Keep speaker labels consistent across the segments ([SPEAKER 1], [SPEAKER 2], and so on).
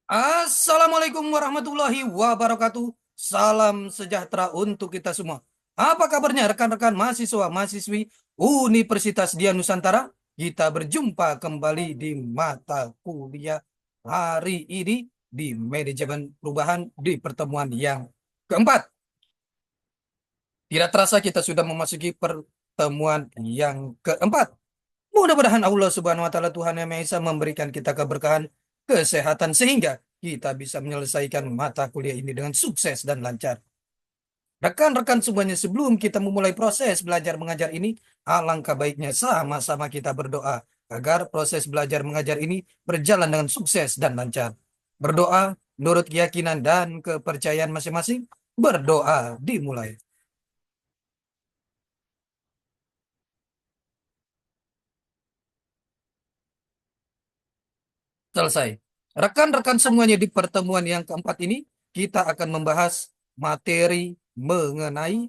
[SPEAKER 1] Assalamualaikum warahmatullahi wabarakatuh. Salam sejahtera untuk kita semua. Apa kabarnya rekan-rekan mahasiswa mahasiswi Universitas Dian Nusantara? Kita berjumpa kembali di mata kuliah hari ini di manajemen perubahan di pertemuan yang keempat. Tidak terasa kita sudah memasuki pertemuan yang keempat. Mudah-mudahan Allah Subhanahu wa taala Tuhan Yang Maha Esa memberikan kita keberkahan, kesehatan sehingga kita bisa menyelesaikan mata kuliah ini dengan sukses dan lancar. Rekan-rekan semuanya, sebelum kita memulai proses belajar mengajar ini, alangkah baiknya sama-sama kita berdoa agar proses belajar mengajar ini berjalan dengan sukses dan lancar. Berdoa menurut keyakinan dan kepercayaan masing-masing. Berdoa dimulai. Selesai. Rekan-rekan semuanya, di pertemuan yang keempat ini, kita akan membahas materi mengenai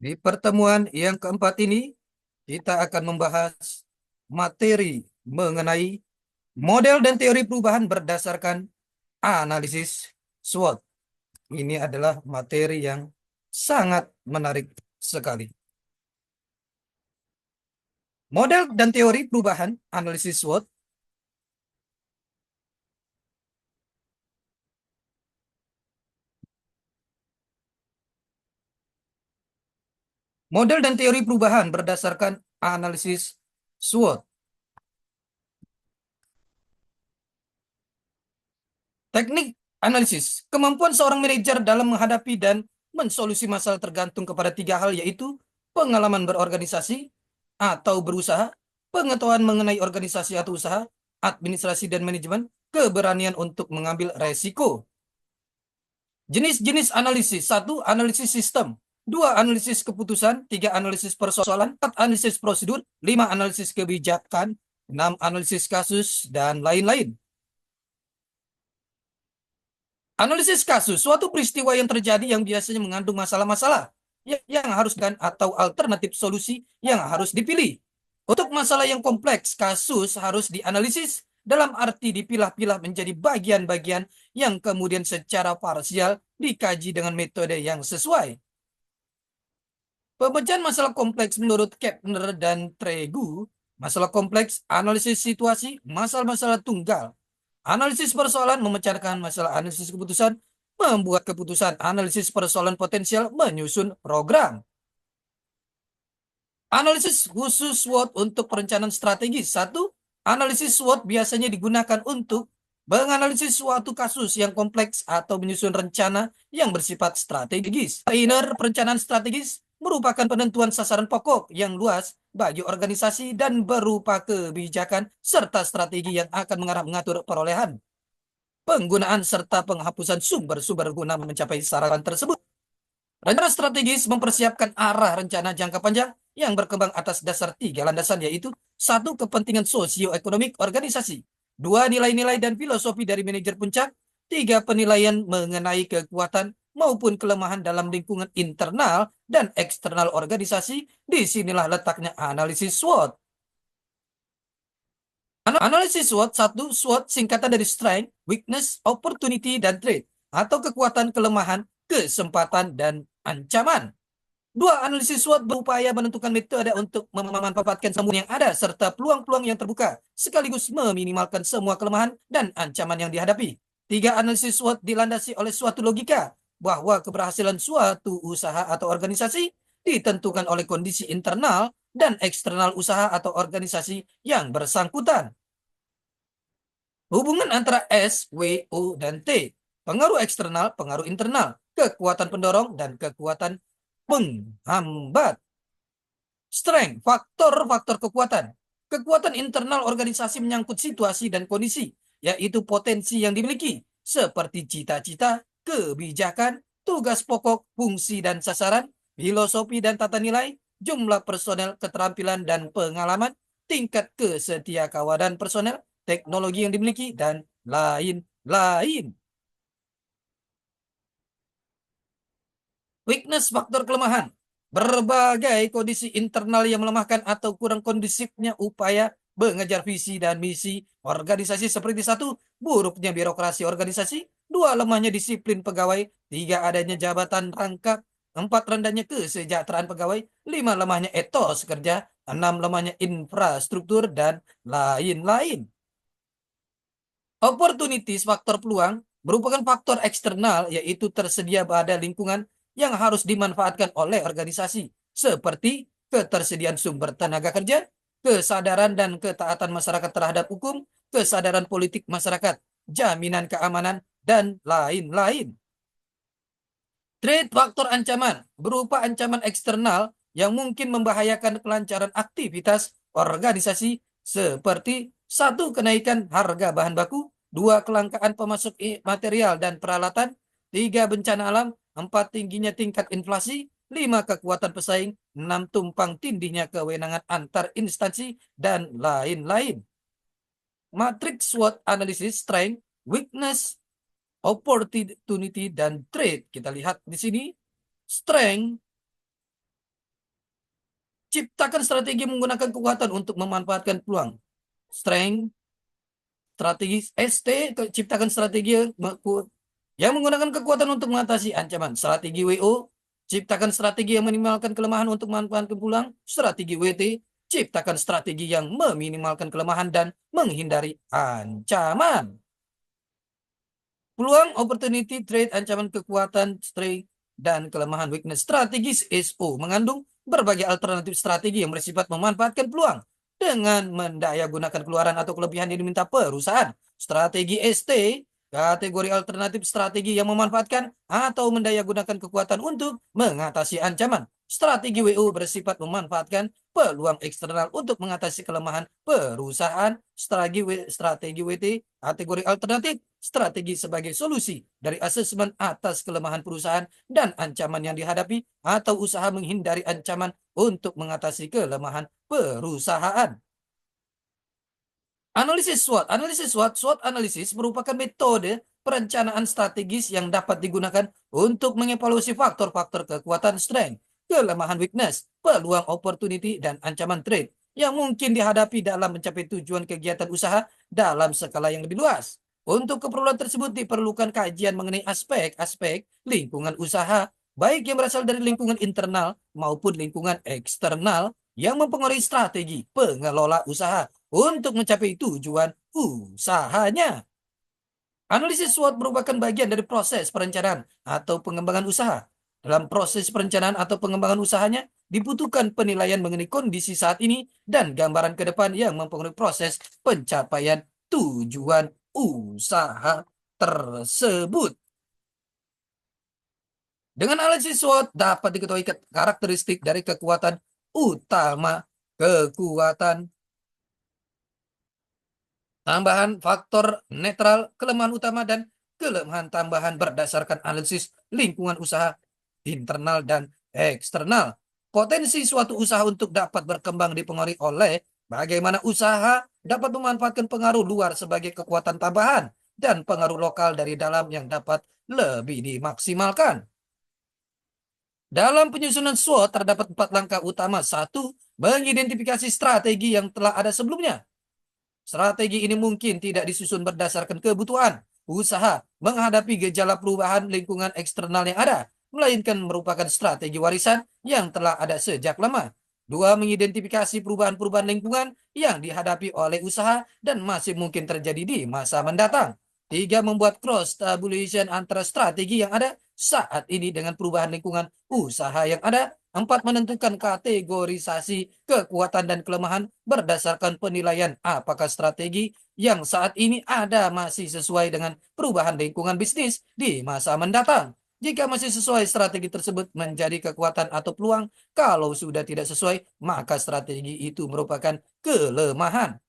[SPEAKER 1] di pertemuan yang keempat ini, kita akan membahas materi mengenai model dan teori perubahan berdasarkan analisis SWOT. Ini adalah materi yang sangat menarik sekali. Model dan teori perubahan analisis SWOT. Model dan teori perubahan berdasarkan analisis SWOT. Teknik analisis. Kemampuan seorang manajer dalam menghadapi dan mensolusi masalah tergantung kepada tiga hal, yaitu pengalaman berorganisasi atau berusaha, pengetahuan mengenai organisasi atau usaha, administrasi dan manajemen, keberanian untuk mengambil resiko. Jenis-jenis analisis. Satu, analisis sistem. Dua, analisis keputusan. Tiga, analisis persoalan. Empat, analisis prosedur. Lima, analisis kebijakan. Enam, analisis kasus, dan lain-lain. Analisis kasus, suatu peristiwa yang terjadi yang biasanya mengandung masalah-masalah yang harus dan atau alternatif solusi yang harus dipilih. Untuk masalah yang kompleks, kasus harus dianalisis dalam arti dipilah-pilah menjadi bagian-bagian yang kemudian secara parsial dikaji dengan metode yang sesuai. Pemecahan masalah kompleks menurut Kepner dan Tregu, masalah kompleks, analisis situasi, masalah-masalah tunggal. Analisis persoalan, memecahkan masalah, analisis keputusan, membuat keputusan, analisis persoalan potensial, menyusun program. Analisis khusus SWOT untuk perencanaan strategis. Satu, analisis SWOT biasanya digunakan untuk menganalisis suatu kasus yang kompleks atau menyusun rencana yang bersifat strategis. Trainer perencanaan strategis merupakan penentuan sasaran pokok yang luas bagi organisasi dan berupa kebijakan serta strategi yang akan mengatur perolehan, penggunaan serta penghapusan sumber-sumber guna mencapai sasaran tersebut. Rencana strategis mempersiapkan arah rencana jangka panjang yang berkembang atas dasar tiga landasan, yaitu satu, kepentingan sosioekonomik organisasi, dua, nilai-nilai dan filosofi dari manajer puncak, tiga, penilaian mengenai kekuatan maupun kelemahan dalam lingkungan internal dan eksternal organisasi. Disinilah letaknya analisis SWOT. Analisis SWOT. Satu, SWOT singkatan dari strength, weakness, opportunity, dan threat, atau kekuatan, kelemahan, kesempatan, dan ancaman. Dua, analisis SWOT berupaya menentukan metode untuk memanfaatkan semua yang ada serta peluang-peluang yang terbuka, sekaligus meminimalkan semua kelemahan dan ancaman yang dihadapi. Tiga, analisis SWOT dilandasi oleh suatu logika bahwa keberhasilan suatu usaha atau organisasi ditentukan oleh kondisi internal dan eksternal usaha atau organisasi yang bersangkutan. Hubungan antara S, W, O, dan T. Pengaruh eksternal, pengaruh internal, kekuatan pendorong, dan kekuatan penghambat. Strength, faktor-faktor kekuatan. Kekuatan internal organisasi menyangkut situasi dan kondisi, yaitu potensi yang dimiliki, seperti cita-cita, kebijakan, tugas pokok, fungsi dan sasaran, filosofi dan tata nilai, jumlah personel, keterampilan dan pengalaman, tingkat kesetiakawanan personel, teknologi yang dimiliki, dan lain-lain. Weakness, faktor kelemahan. Berbagai kondisi internal yang melemahkan atau kurang kondusifnya upaya mengejar visi dan misi organisasi seperti satu, buruknya birokrasi organisasi, dua, lemahnya disiplin pegawai, tiga, adanya jabatan rangkap, empat, rendahnya kesejahteraan pegawai, lima, lemahnya etos kerja, enam, lemahnya infrastruktur, dan lain-lain. Opportunities, faktor peluang, merupakan faktor eksternal yaitu tersedia pada lingkungan yang harus dimanfaatkan oleh organisasi, seperti ketersediaan sumber tenaga kerja, kesadaran dan ketaatan masyarakat terhadap hukum, kesadaran politik masyarakat, jaminan keamanan, dan lain-lain. Threat, faktor ancaman, berupa ancaman eksternal yang mungkin membahayakan kelancaran aktivitas organisasi seperti satu, kenaikan harga bahan baku, dua, kelangkaan pemasok material dan peralatan, tiga, bencana alam, empat, tingginya tingkat inflasi, lima, kekuatan pesaing, enam, tumpang tindihnya kewenangan antar instansi, dan lain-lain. Matrix SWOT analisis, strength, weakness, opportunity, dan threat. Kita lihat di sini. Strength, ciptakan strategi menggunakan kekuatan untuk memanfaatkan peluang. Strength, strategi ST, ciptakan strategi yang menggunakan kekuatan untuk mengatasi ancaman. Strategi WO, ciptakan strategi yang meminimalkan kelemahan untuk memanfaatkan peluang. Strategi WT, ciptakan strategi yang meminimalkan kelemahan dan menghindari ancaman. Peluang, opportunity, trade, ancaman, kekuatan, strength, dan kelemahan, weakness. Strategis SO mengandung berbagai alternatif strategi yang bersifat memanfaatkan peluang dengan mendaya gunakan keluaran atau kelebihan yang diminta perusahaan. Strategi ST, kategori alternatif strategi yang memanfaatkan atau mendaya gunakan kekuatan untuk mengatasi ancaman. Strategi WO bersifat memanfaatkan peluang eksternal untuk mengatasi kelemahan perusahaan. Strategi WT, kategori alternatif strategi sebagai solusi dari asesmen atas kelemahan perusahaan dan ancaman yang dihadapi atau usaha menghindari ancaman untuk mengatasi kelemahan perusahaan. Analisis SWOT. Analisis SWOT, SWOT analisis merupakan metode perencanaan strategis yang dapat digunakan untuk mengevaluasi faktor-faktor kekuatan strength, kelemahan weakness, peluang opportunity, dan ancaman threat yang mungkin dihadapi dalam mencapai tujuan kegiatan usaha dalam skala yang lebih luas. Untuk keperluan tersebut diperlukan kajian mengenai aspek-aspek lingkungan usaha, baik yang berasal dari lingkungan internal maupun lingkungan eksternal yang mempengaruhi strategi pengelola usaha untuk mencapai tujuan usahanya. Analisis SWOT merupakan bagian dari proses perencanaan atau pengembangan usaha. Dalam proses perencanaan atau pengembangan usahanya, dibutuhkan penilaian mengenai kondisi saat ini dan gambaran ke depan yang mempengaruhi proses pencapaian tujuan usaha tersebut. Dengan analisis SWOT dapat diketahui karakteristik dari kekuatan utama, kekuatan tambahan, faktor netral, kelemahan utama, dan kelemahan tambahan berdasarkan analisis lingkungan usaha internal dan eksternal. Potensi suatu usaha untuk dapat berkembang dipengaruhi oleh bagaimana usaha dapat memanfaatkan pengaruh luar sebagai kekuatan tambahan dan pengaruh lokal dari dalam yang dapat lebih dimaksimalkan. Dalam penyusunan SWOT terdapat 4 langkah utama. Satu, mengidentifikasi strategi yang telah ada sebelumnya. Strategi ini mungkin tidak disusun berdasarkan kebutuhan usaha menghadapi gejala perubahan lingkungan eksternal yang ada, melainkan merupakan strategi warisan yang telah ada sejak lama. Dua, mengidentifikasi perubahan-perubahan lingkungan yang dihadapi oleh usaha dan masih mungkin terjadi di masa mendatang. Tiga, membuat cross-tabulation antara strategi yang ada saat ini dengan perubahan lingkungan usaha yang ada. Empat, menentukan kategorisasi kekuatan dan kelemahan berdasarkan penilaian apakah strategi yang saat ini ada masih sesuai dengan perubahan lingkungan bisnis di masa mendatang. Jika masih sesuai, strategi tersebut menjadi kekuatan atau peluang. Kalau sudah tidak sesuai, maka strategi itu merupakan kelemahan.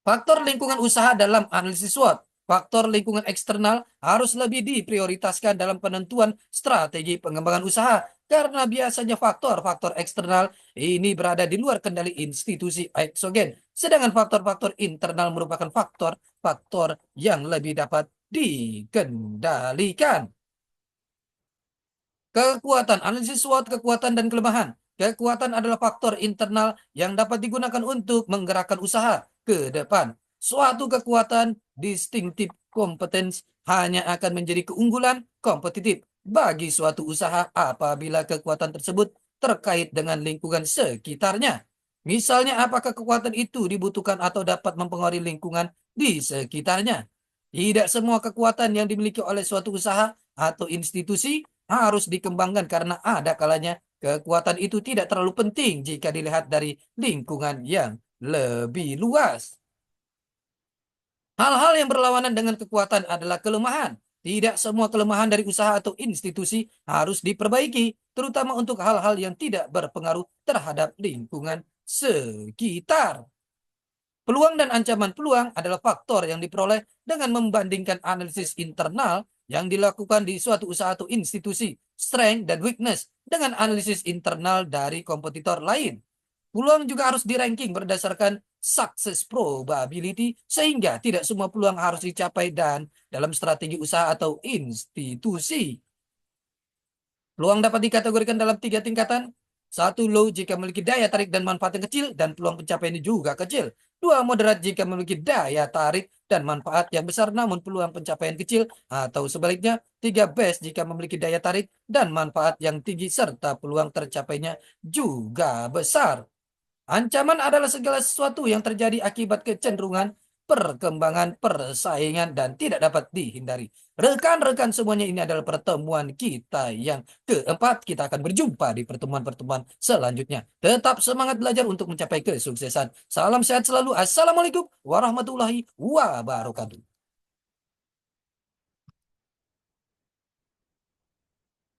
[SPEAKER 1] Faktor lingkungan usaha dalam analisis SWOT. Faktor lingkungan eksternal harus lebih diprioritaskan dalam penentuan strategi pengembangan usaha karena biasanya faktor-faktor eksternal ini berada di luar kendali institusi eksogen. Sedangkan faktor-faktor internal merupakan faktor-faktor yang lebih dapat dikendalikan. Kekuatan, analisis SWOT, kekuatan dan kelemahan. Kekuatan adalah faktor internal yang dapat digunakan untuk menggerakkan usaha ke depan. Suatu kekuatan distinctive competence hanya akan menjadi keunggulan kompetitif bagi suatu usaha apabila kekuatan tersebut terkait dengan lingkungan sekitarnya. Misalnya, apakah kekuatan itu dibutuhkan atau dapat mempengaruhi lingkungan di sekitarnya? Tidak semua kekuatan yang dimiliki oleh suatu usaha atau institusi harus dikembangkan karena ada kalanya kekuatan itu tidak terlalu penting jika dilihat dari lingkungan yang lebih luas. Hal-hal yang berlawanan dengan kekuatan adalah kelemahan. Tidak semua kelemahan dari usaha atau institusi harus diperbaiki, terutama untuk hal-hal yang tidak berpengaruh terhadap lingkungan sekitar. Peluang dan ancaman. Peluang adalah faktor yang diperoleh dengan membandingkan analisis internal yang dilakukan di suatu usaha atau institusi, strength dan weakness, dengan analisis internal dari kompetitor lain. Peluang juga harus di-ranking berdasarkan success probability, sehingga tidak semua peluang harus dicapai dan dalam strategi usaha atau institusi. Peluang dapat dikategorikan dalam 3 tingkatan. 1, low jika memiliki daya tarik dan manfaat yang kecil dan peluang pencapaiannya juga kecil. 2, moderat jika memiliki daya tarik dan manfaat yang besar namun peluang pencapaian kecil, atau sebaliknya. 3, best jika memiliki daya tarik dan manfaat yang tinggi serta peluang tercapainya juga besar. Ancaman adalah segala sesuatu yang terjadi akibat kecenderungan, perkembangan, persaingan, dan tidak dapat dihindari. Rekan-rekan semuanya, ini adalah pertemuan kita yang keempat. Kita akan berjumpa di pertemuan-pertemuan selanjutnya. Tetap semangat belajar untuk mencapai kesuksesan. Salam sehat selalu. Assalamualaikum warahmatullahi wabarakatuh.